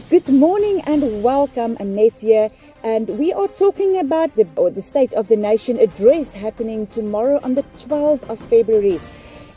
Good morning and welcome, Annette here. And we are talking about the State of the Nation address happening tomorrow on the 12th of February.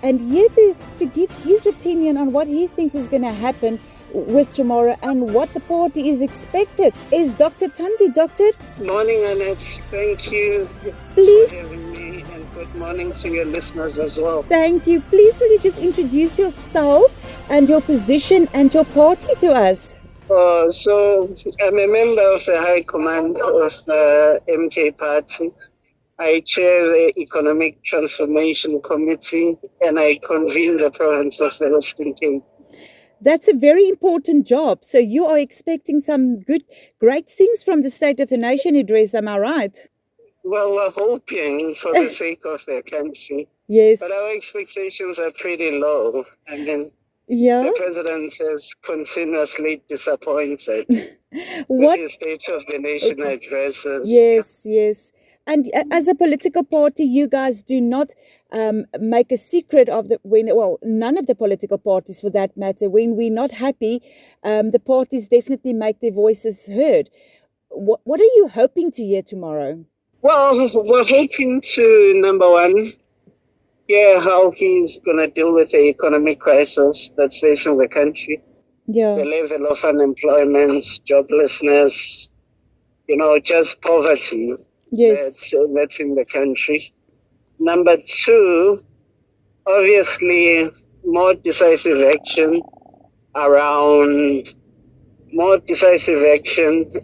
And here to give his opinion on what he thinks is going to happen with tomorrow and what the party is expected is Dr. Thandi. Doctor? Morning, Annette. Thank you Please. for having me, and good morning to your listeners as well. Thank you. Please will you just introduce yourself and your position and your party to us? So I'm a member of the High Command of the MK Party. I chair the Economic Transformation Committee and I convene the province of the Western Cape. That's a very important job. So you are expecting some great things from the State of the Nation address, am I right? Well, we're hoping for the sake of the country. Yes. But our expectations are pretty low. I mean, Yeah. the president has continuously disappointed What? with his State of the Nation addresses. Yes. And as a political party, you guys do not make a secret of none of the political parties for that matter. When we're not happy, the parties definitely make their voices heard. What are you hoping to hear tomorrow? Well, we're hoping to, number one, hear how he's going to deal with the economic crisis that's facing the country. Yeah. The level of unemployment, joblessness, just poverty. Yes. That's in the country. Number two, obviously, more decisive action,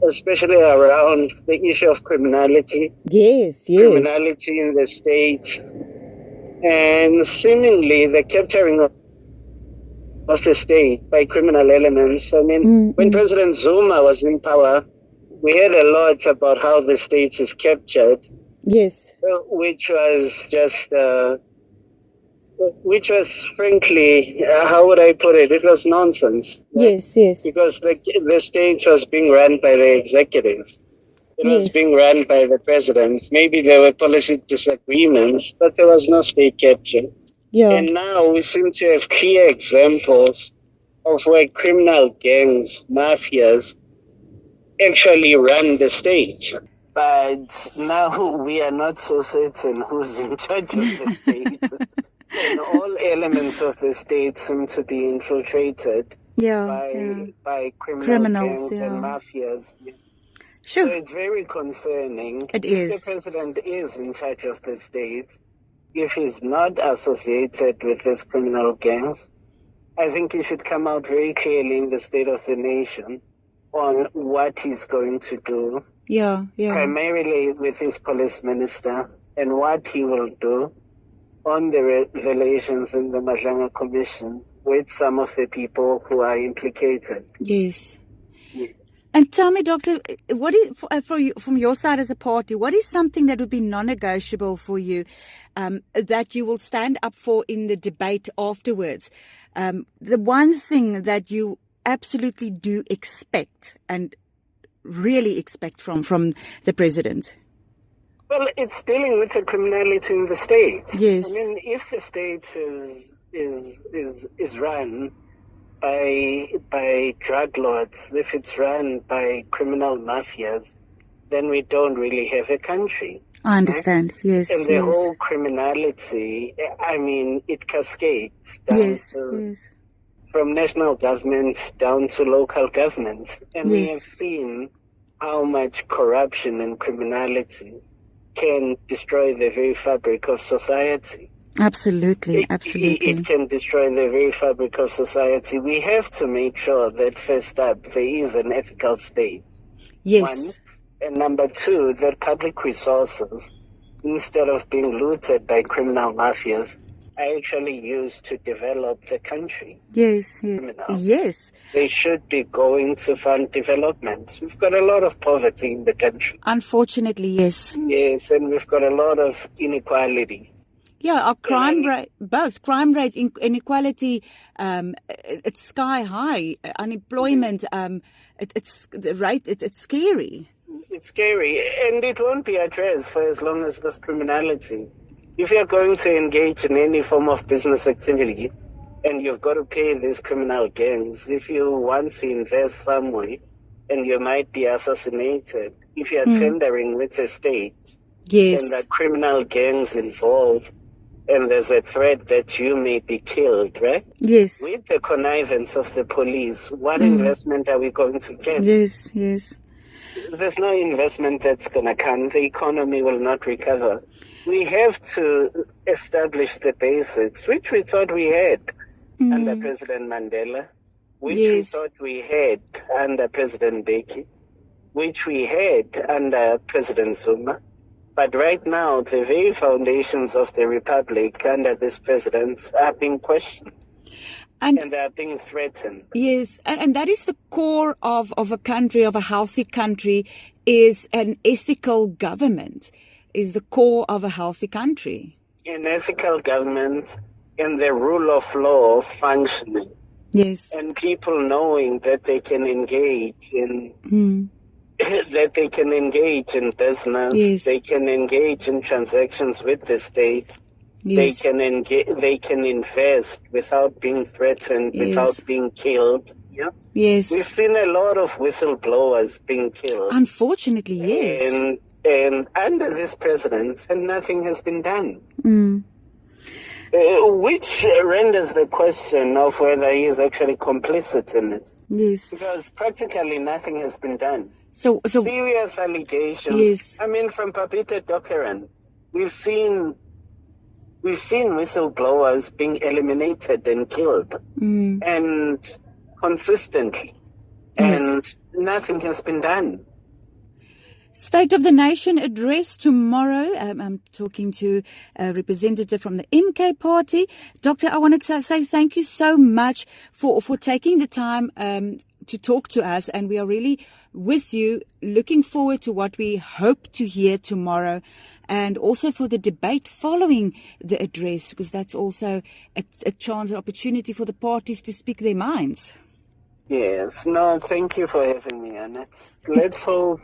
especially around the issue of criminality. Yes. Criminality in the state, and seemingly the capturing of the state by criminal elements. I mean, when President Zuma was in power, we heard a lot about how the state is captured. Yes. Which was frankly, how would I put it? It was nonsense. Yes. Because the state was being run by the executive. It was being run by the president. Maybe there were policy disagreements, but there was no state capture. Yeah. And now we seem to have clear examples of where criminal gangs, mafias, actually run the state. But now we are not so certain who's in charge of the state. And all elements of the state seem to be infiltrated by criminals gangs and mafias. Sure. So it's very concerning. It if is. the president is in charge of the state, if he's not associated with these criminal gangs, I think he should come out very clearly in the State of the Nation on what he's going to do. Yeah. Primarily with his police minister and what he will do on the revelations in the Madlanga Commission with some of the people who are implicated. Yes. And tell me, Doctor, what is for you from your side as a party? What is something that would be non-negotiable for you that you will stand up for in the debate afterwards? The one thing that you absolutely do expect and really expect from the president? Well, it's dealing with the criminality in the state. Yes. I mean, if the state is run by drug lords, if it's run by criminal mafias, then we don't really have a country. I understand. Right? Yes. And the whole criminality, I mean, it cascades down from national governments down to local governments. And we have seen how much corruption and criminality can destroy the very fabric of society. Absolutely. It can destroy the very fabric of society. We have to make sure that first up, there is an ethical state. Yes. One. And number two, that public resources, instead of being looted by criminal mafias, are actually used to develop the country. Yes. They should be going to fund development. We've got a lot of poverty in the country. Unfortunately, yes. Yes, and we've got a lot of inequality. Yeah, our crime rate, inequality, it's sky high. Unemployment, it's scary. It's scary, and it won't be addressed for as long as there's criminality. If you're going to engage in any form of business activity, and you've got to pay these criminal gangs. If you want to invest somewhere, and you might be assassinated, if you're tendering with the state, and the criminal gangs involved, and there's a threat that you may be killed, right? Yes. With the connivance of the police, what investment are we going to get? Yes. There's no investment that's going to come. The economy will not recover. We have to establish the basics, which we thought we had under President Mandela, which we thought we had under President Beki, which we had under President Zuma. But right now, the very foundations of the republic under this president are being questioned. And they are being threatened. Yes, and that is the core of a country, of a healthy country, is an ethical government, is the core of a healthy country. An ethical government and the rule of law functioning. Yes. And people knowing that they can engage in that they can engage in business, they can engage in transactions with the state, they can invest without being threatened, without being killed. Yeah. Yes. We've seen a lot of whistleblowers being killed. Unfortunately, yes. And under this president, and nothing has been done. Which renders the question of whether he is actually complicit in it. Yes. Because practically nothing has been done. So serious allegations. Yes. I mean, from Papito Dokeran, we've seen whistleblowers being eliminated and killed, and consistently, and nothing has been done. State of the Nation address tomorrow. I'm talking to a representative from the MK Party. Doctor, I wanted to say thank you so much for taking the time to talk to us, and we are really with you, looking forward to what we hope to hear tomorrow, and also for the debate following the address, because that's also a chance, an opportunity for the parties to speak their minds. Yes, no, thank you for having me, Anna. Let's hope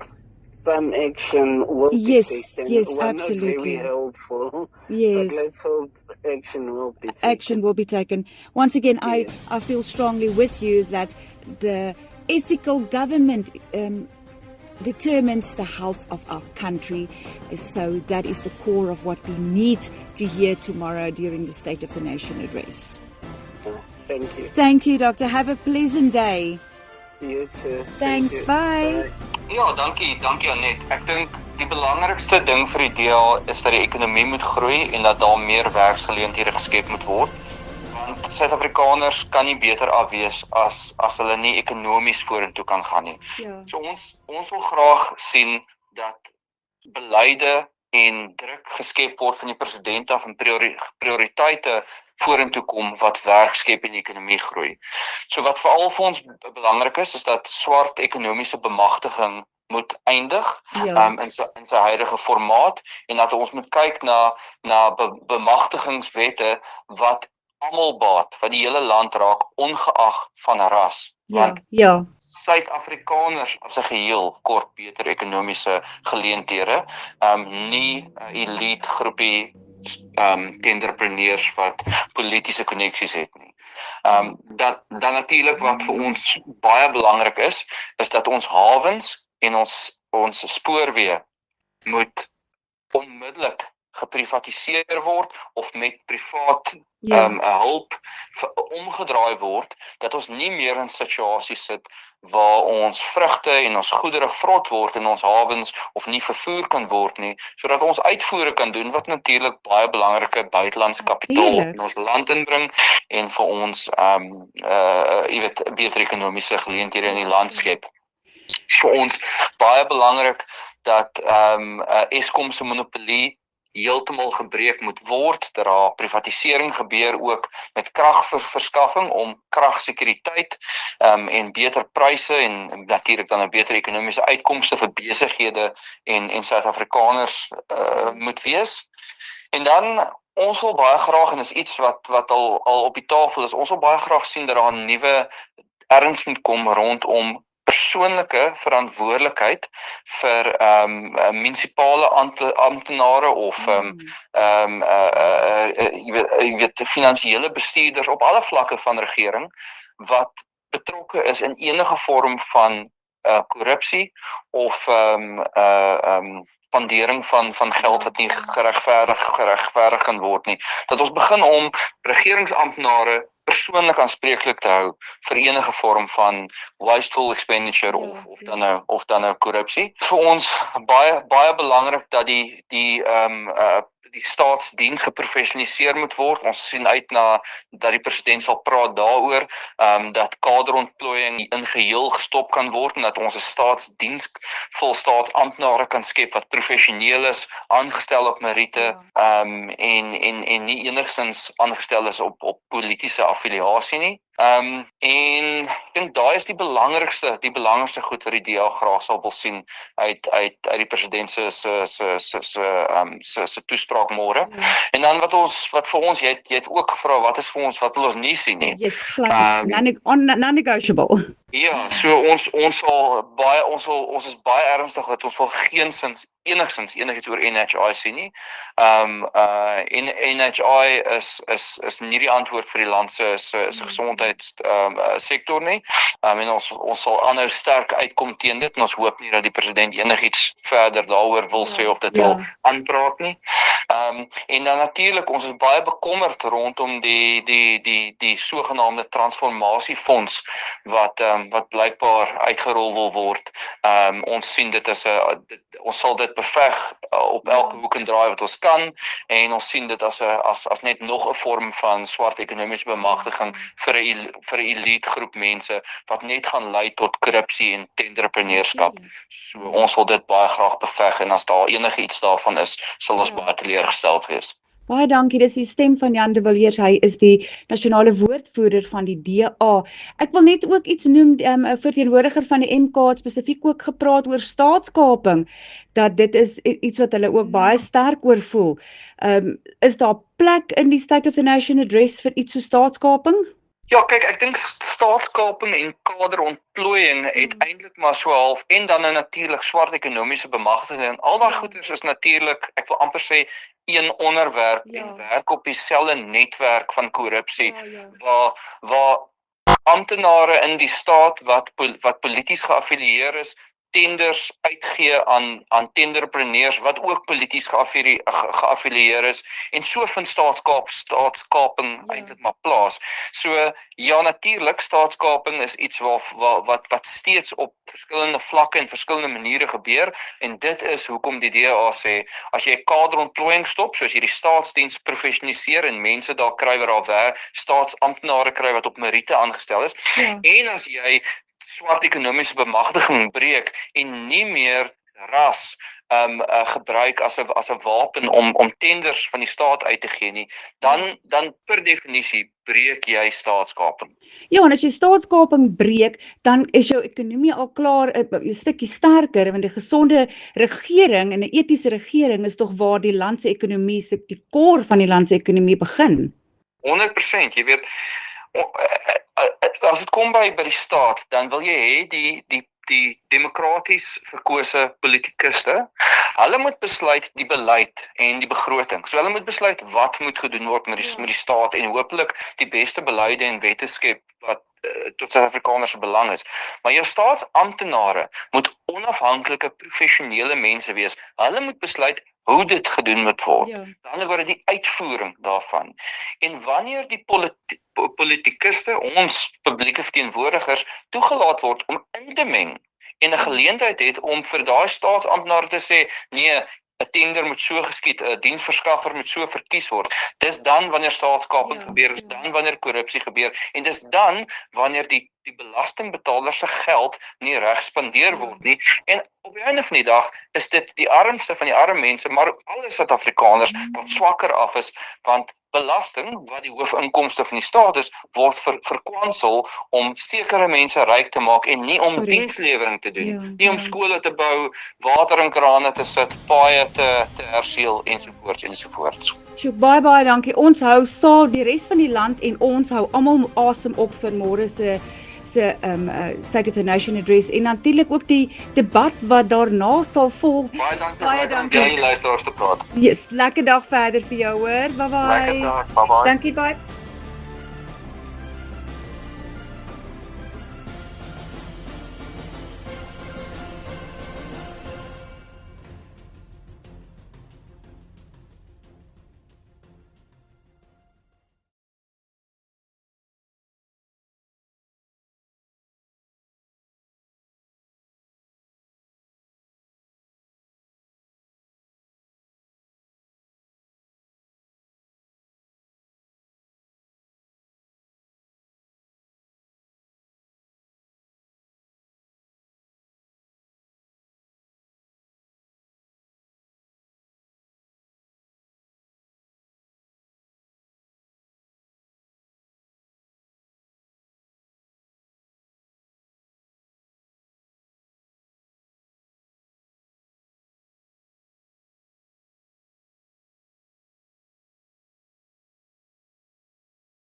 some action will be taken. Yes, We're absolutely. not very helpful, yes. But let's hope action will be taken. Action will be taken. Once again, I feel strongly with you that the ethical government determines the health of our country. So that is the core of what we need to hear tomorrow during the State of the Nation address. Thank you. Thank you, Doctor. Have a pleasant day. You too. Thanks. Bye. Ja, dankie Anet. Ek dink die belangrikste ding vir die DA is dat die ekonomie moet groei en dat daar meer werksgeleenthede geskep moet word. Want Suid-Afrikaners kan nie beter af wees as hulle nie ekonomies vorentoe kan gaan nie. Ja. So ons wil graag sien dat beleide en druk geskep word van die president af en prioriteite vorentoe kom wat werk skep en die ekonomie groei. So wat veral vir ons belangrik is dat swart ekonomiese bemagtiging moet eindig in sy huidige formaat, en dat ons moet kyk na bemagtigingswette wat almal baat, wat die hele land raak, ongeag van ras. Want Suid-Afrikaners as 'n geheel kort beter ekonomiese geleenthede, nie 'n elite groepie entrepreneurs wat politiese koneksies het nie. Dan natuurlik wat vir ons baie belangrik is dat ons hawens en ons spoorweë moet onmiddellik geprivatiseer word of met privaat hulp omgedraai word, dat ons nie meer in situasies sit waar ons vrugte en ons goedere vrot word in ons hawens of nie vervoer kan word nie, sodat ons uitvoere kan doen wat natuurlik baie belangrike buitelandse kapitaal in ons land inbring en vir ons beter ekonomiese geleenthede in die land skep. Vir ons baie belangrik dat Eskom se monopolie heeltemal gebreek moet word, dat daar privatisering gebeur ook met kragverskaffing om kragsekuriteit en beter pryse en natuurlik dan 'n beter ekonomiese uitkomste vir besighede en Suid-Afrikaners moet wees. En dan ons wil baie graag, en is iets wat al op die tafel is, ons wil baie graag sien dat daar 'n nuwe erns moet kom rondom persoonlike verantwoordelikheid vir munisipale amptenare of jy weet finansiële bestuurders op alle vlakke van regering wat betrokke is in enige vorm van korrupsie of spandering van geld wat nie geregverdig kan word nie. Dat ons begin om regeringsamptenare persoonlik aanspreeklik te hou vir enige vorm van wasteful expenditure of dan nou korrupsie. Vir ons baie belangrik dat die staatsdiens geprofessionaliseer moet word. Ons sien uit na dat die president sal praat daaroor dat kaderontplooiing in geheel gestop kan word en dat ons 'n staatsdiens vol staatsamptenare kan skep wat professioneel is, aangestel op meriete en nie enigstens aangestel is op politieke affiliasie nie. En ek dink daai is die belangrikste goed wat die DA graag sal wil sien uit die president se toespraak môre. En dan wat vir ons jy het ook gevra wat wil ons nie sien nie. Yes, non-negotiable. Ja, so ons is baie ernstig dat ons wil enigsins enigiets oor NHI sien nie. NHI is nie die antwoord vir die land se gesondheidssektor nie. En ons sal aanhou sterk uitkom teen dit en ons hoop nie dat die president enigiets verder daaroor wil sê of dit wil aanpraat nie. En dan natuurlik ons is baie bekommerd rondom die sogenaamde transformasiefonds wat blykbaar uitgerol wil word. Ons sien dit as ons sal dit beveg op elke hoek en draai wat ons kan en ons sien dit as net nog 'n vorm van swart ekonomiese bemagtiging vir 'n elite groep mense wat net gaan lei tot korrupsie en tenderpreneurskap. So ons wil dit baie graag beveg en as daar enigiets daarvan is, sal ons baie teleurgesteld wees. Baie dankie, dis die stem van Jan de Villiers, hy is die nasionale woordvoerder van die DA. Ek wil net ook iets noem, 'n verteenwoordiger van die MK het spesifiek ook gepraat oor staatskaping, dat dit is iets wat hulle ook baie sterk oor voel. Is daar plek in die State of the Nation Address vir iets so staatskaping? Ja, kyk, ek dink staatskaping en kaderontplooiing het eintlik maar so half en dan natuurlik swart ekonomiese bemagtiging en al daai goeders is natuurlik, ek wil amper sê een onderwerp en werk op dieselfde netwerk van korrupsie waar amptenare in die staat wat polities geaffilieer is tenders uitgee aan tenderpreneurs wat ook polities geaffilieer is en so vind staatskaping eintlik maar plaas. So ja, natuurlik staatskaping is iets wat steeds op verskillende vlakke en verskillende maniere gebeur en dit is hoekom die DA sê as jy kaderontplooiing stop, soos jy die staatsdiens professionaliseer en mense daar kry wat daar werk, staatsamptenare kry wat op meriete aangestel is en as jy swart ekonomiese bemagtiging breek en nie meer ras gebruik as 'n wapen om tenders van die staat uit te gee nie, dan per definisie breek jy staatskaping. Ja, en as jy staatskaping breek, dan is jou ekonomie al klaar 'n stukkie sterker, want 'n gesonde regering en 'n etiese regering is tog waar die land se ekonomie, die core van die land se ekonomie begin. 100%, jy weet, as dit kom by die staat, dan wil jy hê die demokraties verkose politikuste, hulle moet besluit die beleid en die begroting. So hulle moet besluit wat moet gedoen word met die staat en hopelik die beste beleide en wette skep wat tot Suid-Afrikaners se belang is. Maar jou staatsamptenare moet onafhanklike professionele mense wees. Hulle moet besluit hoe dit gedoen moet word. Aan die ander woorde die uitvoering daarvan. En wanneer die politikuste, ons publieke verteenwoordigers, toegelaat word om in te meng en 'n geleentheid het om vir daai staatsamptenare te sê, nee, 'n tender moet so geskied, 'n diensverskaffer moet so verkies word. Dis dan wanneer staatskaping gebeur, dis dan wanneer korrupsie gebeur en dis dan wanneer die belastingbetaler se geld nie reg spandeer word nie. En op die einde van die dag is dit die armste van die arme mense, maar alle Suid-Afrikaners wat swakker af is, want belasting, wat die hoofinkomste van die staat is, word verkwansel om sekere mense ryk te maak en nie om dienslewering te doen. Nie om skole te bou, water in krane te sit, paaie te herseël ensovoorts. Baie dankie. Ons hou saal die res van die land en ons hou almal asem op vir môre se se State of the Nation address en natuurlik ook die debat wat daarna sal volg. Baie dankie Baie vir dankie. die luisteraars te praat. Yes, lekker dag verder vir jou hoor. Bye bye. Lekker dag. Bye bye. Dankie baie.